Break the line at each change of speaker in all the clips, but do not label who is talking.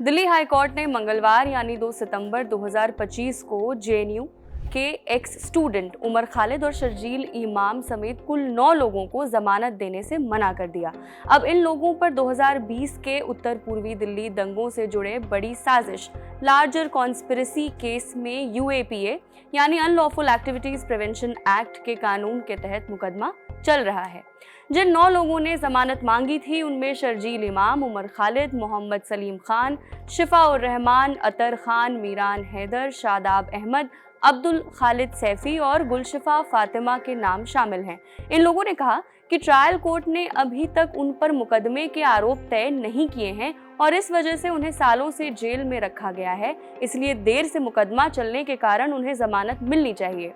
Delhi high court ने मंगलवार यानी 2 सितंबर 2025 को जेएनयू के एक्स स्टूडेंट उमर खालिद और शर्जील इमाम समेत कुल 9 लोगों को जमानत देने से मना कर दिया। अब इन लोगों पर 2020 के उत्तर पूर्वी दिल्ली दंगों से जुड़े बड़ी साजिश लार्जर कॉन्स्पिरेसी केस में यूएपीए यानी अनलॉफुल एक्टिविटीज प्रिवेंशन एक्ट के कानून के तहत मुकदमा चल रहा है। जिन 9 लोगों ने जमानत मांगी थी उनमें शर्जील इमाम, उमर खालिद, मोहम्मद सलीम खान, शिफा उर रहमान, अतर खान, मीरान हैदर, शादाब अहमद, अब्दुल खालिद सैफी और गुलशिफा फातिमा के नाम शामिल हैं। इन लोगों ने कहा कि ट्रायल कोर्ट ने अभी तक उन पर मुकदमे के आरोप तय नहीं किए हैं और इस वजह से उन्हें सालों से जेल में रखा गया है, इसलिए देर से मुकदमा चलने के कारण उन्हें जमानत मिलनी चाहिए।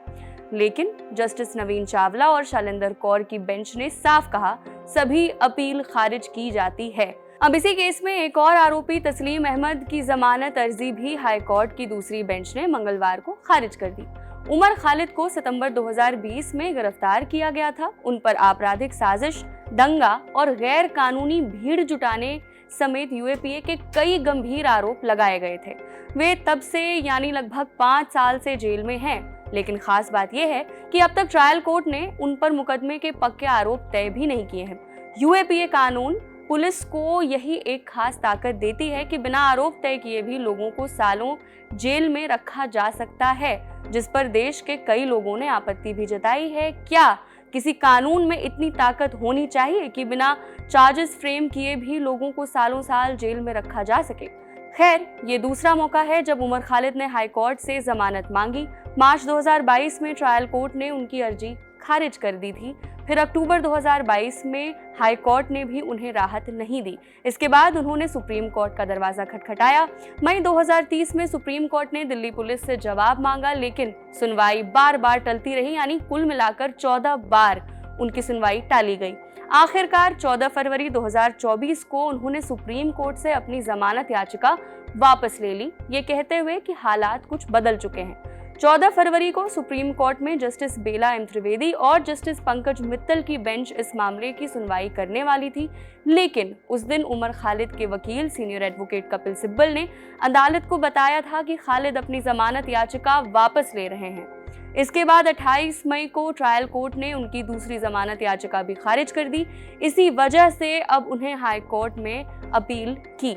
लेकिन जस्टिस नवीन चावला और शैलेंद्र कौर की बेंच ने साफ कहा सभी अपील खारिज की जाती है। अब इसी केस में एक और आरोपी तस्लीम अहमद की जमानत अर्जी भी हाई कोर्ट की दूसरी बेंच ने मंगलवार को खारिज कर दी। उमर खालिद को सितंबर 2020 में गिरफ्तार किया गया था। उन पर आपराधिक साजिश, दंगा और गैर कानूनी भीड़ जुटाने समेत यूएपीए के कई गंभीर आरोप लगाए गए थे। वे तब से यानी लगभग 5 साल से जेल में हैं। लेकिन खास बात यह है कि अब तक ट्रायल कोर्ट ने उन पर मुकदमे के पक्के आरोप तय भी नहीं किए हैं। यूएपीए कानून पुलिस को यही एक खास ताकत देती है कि बिना आरोप तय किए भी लोगों को सालों जेल में रखा जा सकता है, जिस पर देश के कई लोगों ने आपत्ति भी जताई है। क्या किसी कानून में इतनी ताकत होनी चाहिए कि बिना चार्जेस फ्रेम किए भी लोगों को सालों साल जेल में रखा जा सके? खैर, ये दूसरा मौका है जब उमर खालिद ने हाई कोर्ट से जमानत मांगी। मार्च 2022 में ट्रायल कोर्ट ने उनकी अर्जी खारिज कर दी थी। फिर अक्टूबर 2022 में हाई कोर्ट ने भी उन्हें राहत नहीं दी। इसके बाद उन्होंने सुप्रीम कोर्ट का दरवाजा खटखटाया। मई 2030 में सुप्रीम कोर्ट ने दिल्ली पुलिस से जवाब मांगा, लेकिन सुनवाई बार बार टलती रही, यानी कुल मिलाकर 14 बार उनकी सुनवाई टाली गई। आखिरकार 14 फरवरी 2024 को उन्होंने सुप्रीम कोर्ट से अपनी जमानत याचिका वापस ले ली, ये कहते हुए कि हालात कुछ बदल चुके हैं। 14 फरवरी को सुप्रीम कोर्ट में जस्टिस बेला एम त्रिवेदी और जस्टिस पंकज मित्तल की बेंच इस मामले की सुनवाई करने वाली थी, लेकिन उस दिन उमर खालिद के वकील सीनियर एडवोकेट कपिल सिब्बल ने अदालत को बताया था कि खालिद अपनी जमानत याचिका वापस ले रहे हैं। इसके बाद 28 मई को ट्रायल कोर्ट ने उनकी दूसरी जमानत याचिका भी खारिज कर दी। इसी वजह से अब उन्हें हाई कोर्ट में अपील की।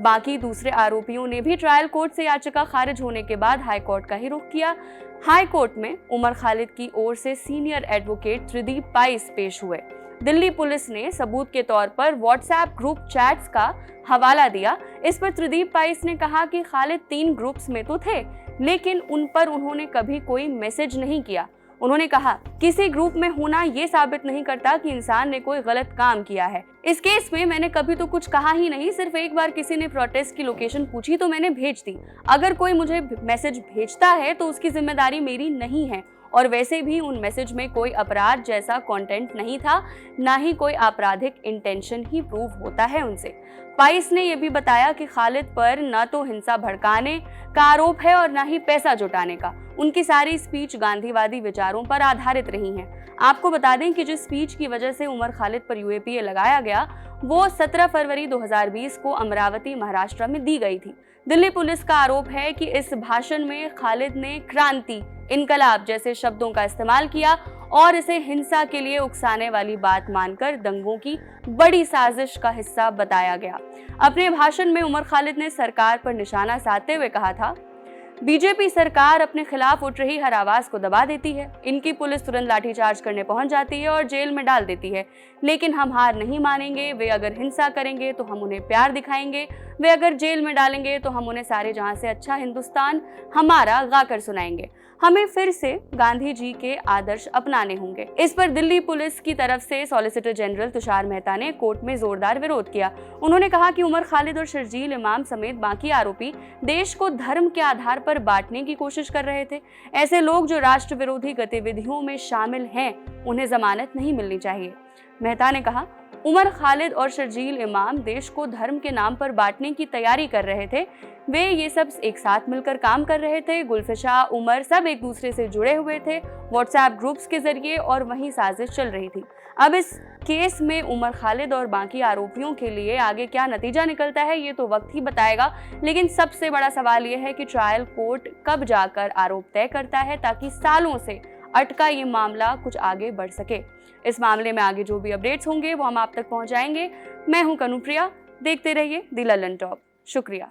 बाकी दूसरे आरोपियों ने भी ट्रायल कोर्ट से याचिका खारिज होने के बाद हाई कोर्ट का ही रुख किया। हाई कोर्ट में उमर खालिद की ओर से सीनियर एडवोकेट त्रिदीप पाइस पेश हुए। दिल्ली पुलिस ने सबूत के तौर पर व्हाट्सएप ग्रुप चैट्स का हवाला दिया। इस पर त्रिदीप पाइस ने कहा कि खालिद 3 ग्रुप्स में तो थे, लेकिन उन पर उन्होंने कभी कोई मैसेज नहीं किया। उन्होंने कहा किसी ग्रुप में होना ये साबित नहीं करता कि इंसान ने कोई गलत काम किया है। इस केस में मैंने कभी तो कुछ कहा ही नहीं, सिर्फ एक बार किसी ने प्रोटेस्ट की लोकेशन पूछी तो मैंने भेज दी। अगर कोई मुझे मैसेज भेजता है तो उसकी जिम्मेदारी मेरी नहीं है, और वैसे भी उन मैसेज में कोई अपराध जैसा कंटेंट नहीं था, ना ही कोई आपराधिक इंटेंशन ही प्रूव होता है उनसे। पाइस ने यह भी बताया कि खालिद पर न तो हिंसा भड़काने का आरोप है और न ही पैसा जुटाने का। उनकी सारी स्पीच गांधीवादी विचारों पर आधारित रही है। आपको बता दें कि जिस स्पीच की वजह से उमर खालिद पर यूएपीए लगाया गया वो 17 फरवरी 2020 को अमरावती, महाराष्ट्र में दी गई थी। दिल्ली पुलिस का आरोप है कि इस भाषण में खालिद ने क्रांति, इनकलाब जैसे शब्दों का इस्तेमाल किया और इसे हिंसा के लिए उकसाने वाली बात मानकर दंगों की बड़ी साजिश का हिस्सा बताया गया। अपने भाषण में उमर खालिद ने सरकार पर निशाना साधते हुए कहा था, बीजेपी सरकार अपने खिलाफ उठ रही हर आवाज को दबा देती है। इनकी पुलिस तुरंत लाठीचार्ज करने पहुंच जाती है और जेल में डाल देती है, लेकिन हम हार नहीं मानेंगे। वे अगर हिंसा करेंगे तो हम उन्हें प्यार दिखाएंगे, वे अगर जेल में डालेंगे तो हम उन्हें सारे जहां से अच्छा हिंदुस्तान हमारा गाकर सुनाएंगे। हमें फिर से गांधी जी के आदर्श अपनाने होंगे। इस पर दिल्ली पुलिस की तरफ से सॉलिसिटर जनरल तुषार मेहता ने कोर्ट में जोरदार विरोध किया। उन्होंने कहा कि उमर खालिद और शर्जील इमाम समेत बाकी आरोपी देश को धर्म के आधार पर बांटने की कोशिश कर रहे थे। ऐसे लोग जो राष्ट्र विरोधी गतिविधियों में शामिल हैं, उन्हें जमानत नहीं मिलनी चाहिए। मेहता ने कहा, उमर खालिद और शर्जील इमाम देश को धर्म के नाम पर बांटने की तैयारी कर रहे थे। वे ये सब एक साथ मिलकर काम कर रहे थे। गुलफिशा, उमर सब एक दूसरे से जुड़े हुए थे व्हाट्सएप ग्रुप्स के जरिए, और वहीं साजिश चल रही थी। अब इस केस में उमर खालिद और बाकी आरोपियों के लिए आगे क्या नतीजा निकलता है ये तो वक्त ही बताएगा, लेकिन सबसे बड़ा सवाल ये है कि ट्रायल कोर्ट कब जाकर आरोप तय करता है ताकि सालों से अटका ये मामला कुछ आगे बढ़ सके। इस मामले में आगे जो भी अपडेट्स होंगे वो हम आप तक पहुंचाएंगे। मैं हूं कनुप्रिया, देखते रहिए द ललन टॉप। शुक्रिया।